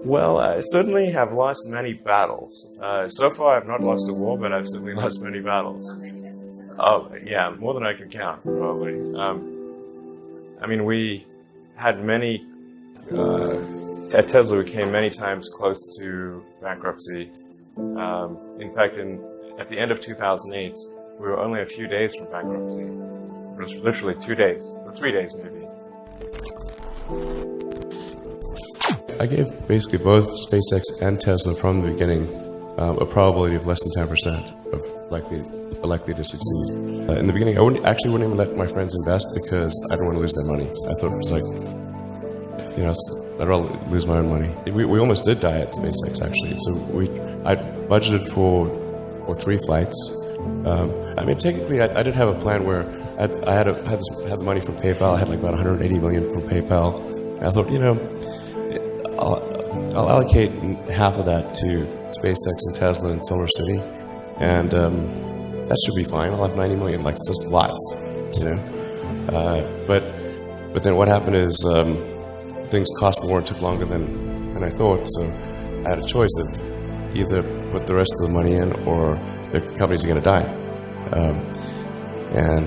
Well, I certainly have lost many battles. So far, I've not lost a war, but I've certainly lost many battles. Oh, yeah, more than I can count, probably. I mean, we had many, at Tesla, we came many times close to bankruptcy. In fact, at the end of 2008, we were only a few days from bankruptcy. It was literally 2 days, or 3 days maybe. I gave basically both SpaceX and Tesla from the beginning a probability of less than 10% of likely to succeed. In the beginning, I wouldn't even let my friends invest because I don't want to lose their money. I thought it was like, I'd rather lose my own money. We almost did die at SpaceX actually. So I budgeted for 3 flights. I mean, technically, I did have a plan where I had the money from PayPal. I had like about 180 million from PayPal. And I thought, I'll allocate half of that to SpaceX and Tesla and Solar City, and that should be fine. I'll have 90 million, like just lots, But then what happened is things cost more and took longer than I thought. So I had a choice of either put the rest of the money in or the companies are going to die. And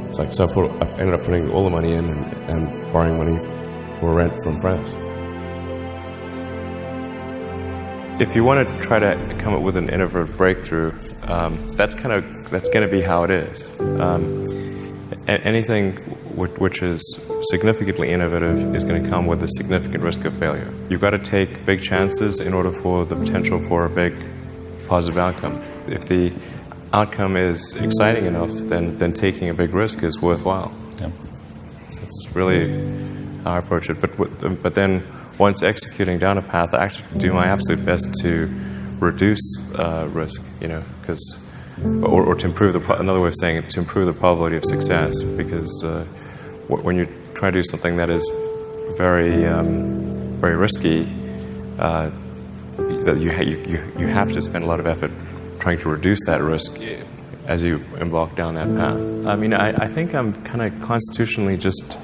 it's like, so I ended up putting all the money in and borrowing money for rent from friends. If you want to try to come up with an innovative breakthrough, that's going to be how it is. Anything which is significantly innovative is going to come with a significant risk of failure. You've got to take big chances in order for the potential for a big positive outcome. If the outcome is exciting enough, then taking a big risk is worthwhile. Yeah. That's really how I approach it. But then once executing down a path, I actually do my absolute best to reduce risk, or to improve another way of saying it, to improve the probability of success. Because when you try to do something that is very, very risky, that you have to spend a lot of effort trying to reduce that risk as you embark down that path. I mean, I think I'm kind of constitutionally just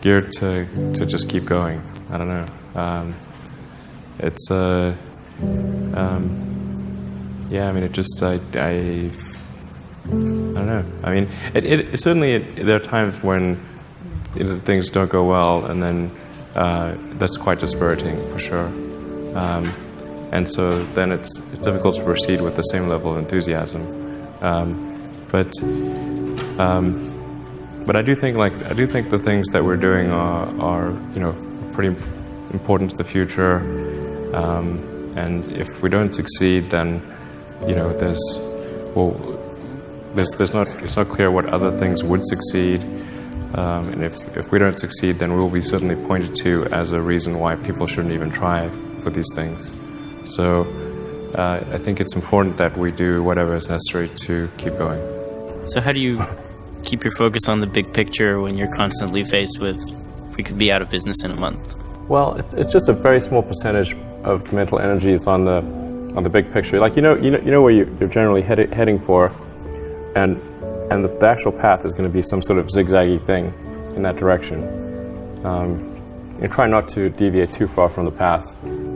geared to just keep going. I don't know. It's yeah. I mean, it just I don't know. I mean, it certainly there are times when things don't go well, and then that's quite dispiriting for sure. And so then it's difficult to proceed with the same level of enthusiasm. But I do think the things that we're doing are pretty important to the future. And if we don't succeed, then it's not clear what other things would succeed. And if we don't succeed, then we'll be certainly pointed to as a reason why people shouldn't even try for these things. So I think it's important that we do whatever is necessary to keep going. So how do you keep your focus on the big picture when you're constantly faced with, we could be out of business in a month? Well, it's just a very small percentage of mental energy is on the big picture. Like you know where you're generally heading for, and the actual path is going to be some sort of zigzaggy thing in that direction. You try not to deviate too far from the path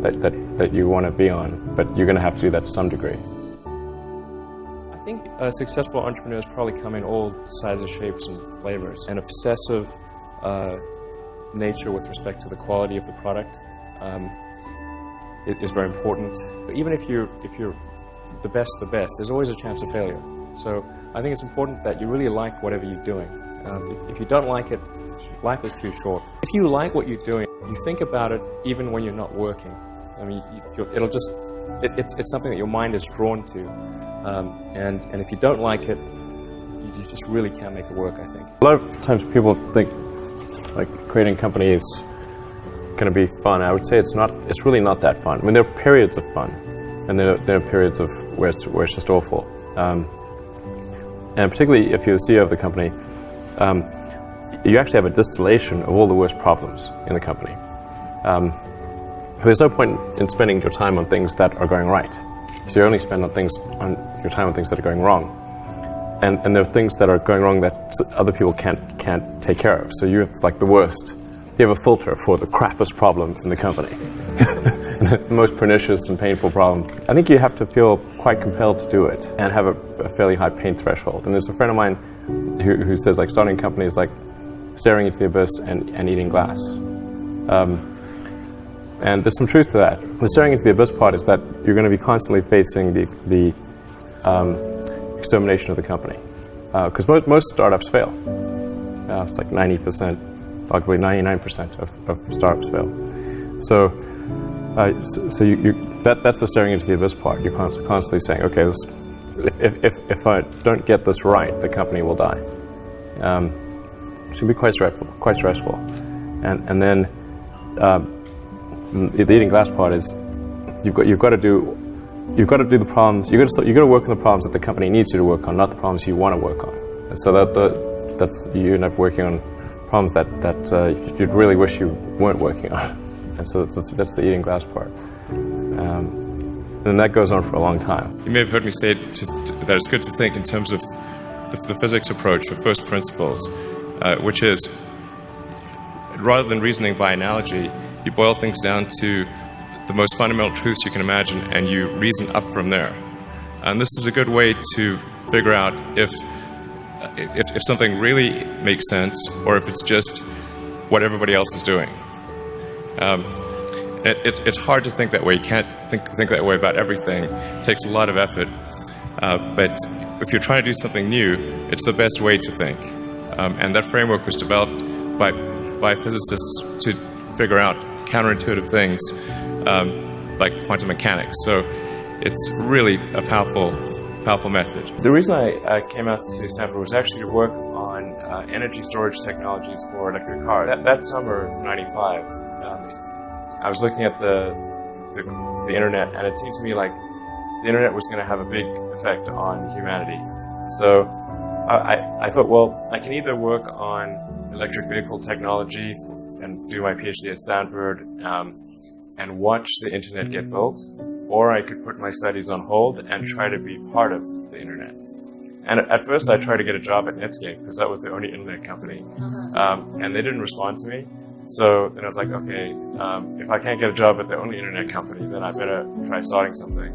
that you want to be on, but you're going to have to do that to some degree. I think successful entrepreneurs probably come in all sizes, shapes, and flavors. An obsessive nature with respect to the quality of the product is very important. Even if you're the best, there's always a chance of failure. So I think it's important that you really like whatever you're doing. If you don't like it, life is too short. If you like what you're doing, you think about it even when you're not working. I mean, it's something that your mind is drawn to. And if you don't like it, you just really can't make it work, I think. A lot of times people think like creating a company is going to be fun. I would say it's really not that fun. I mean, there are periods of fun, and there are periods of where it's just awful. And particularly if you're the CEO of the company, you actually have a distillation of all the worst problems in the company. There's no point in spending your time on things that are going right. So you only spend your time on things that are going wrong. And there are things that are going wrong that other people can't take care of. So you have like the worst. You have a filter for the crappiest problem in the company. And the most pernicious and painful problem. I think you have to feel quite compelled to do it and have a fairly high pain threshold. And there's a friend of mine who says, like, starting a company is like staring into the abyss and eating glass. And there's some truth to that. The staring into the abyss part is that you're going to be constantly facing the extermination of the company. Because most startups fail. It's like 90%, arguably 99% of startups fail. So that's the staring into the abyss part. You're constantly saying, okay, if I don't get this right, the company will die. It can be quite stressful. And then the eating glass part is you've got to do the problems. You've got to work on the problems that the company needs you to work on, not the problems you want to work on. And so that's you end up working on problems that you'd really wish you weren't working on. And so that's the eating glass part. And that goes on for a long time. You may have heard me say that it's good to think in terms of the physics approach of first principles, which is, rather than reasoning by analogy, you boil things down to the most fundamental truths you can imagine, and you reason up from there. And this is a good way to figure out if something really makes sense, or if it's just what everybody else is doing. It's hard to think that way. You can't think that way about everything. It takes a lot of effort. But if you're trying to do something new, it's the best way to think. And that framework was developed by physicists to figure out counterintuitive things like quantum mechanics. So it's really a powerful method. The reason I came out to Stanford was actually to work on energy storage technologies for electric cars. That summer of '95, I was looking at the internet, and it seemed to me like the internet was going to have a big effect on humanity. So I thought, well, I can either work on electric vehicle technology and do my PhD at Stanford and watch the internet get built, or I could put my studies on hold and try to be part of the internet. And at first I tried to get a job at Netscape because that was the only internet company, and they didn't respond to me. So then I was like, okay, if I can't get a job at the only internet company, then I better try starting something.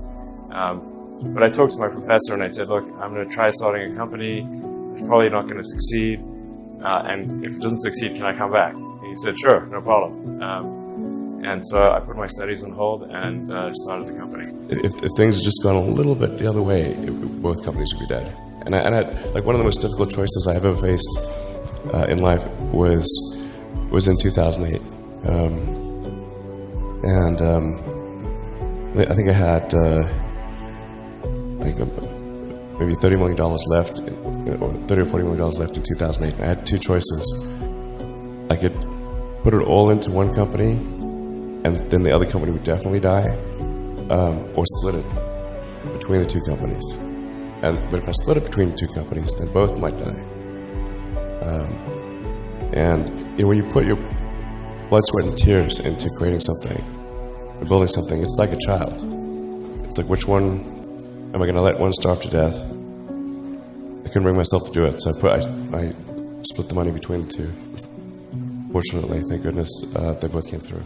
But I talked to my professor and I said, look, I'm going to try starting a company. It's probably not going to succeed. And if it doesn't succeed, can I come back? And he said, sure, no problem. And so I put my studies on hold and started the company. If things had just gone a little bit the other way, both companies would be dead. And like one of the most difficult choices I ever faced in life was in 2008. I think I had maybe $30 million left, or $30 or $40 million left in 2008. I had two choices. I could put it all into one company, and then the other company would definitely die, or split it between the two companies. But if I split it between the two companies, then both might die. And when you put your blood, sweat, and tears into creating something, or building something, it's like a child. It's like, which one am I going to let one starve to death? I couldn't bring myself to do it, so I split the money between the two. Fortunately, thank goodness, they both came through.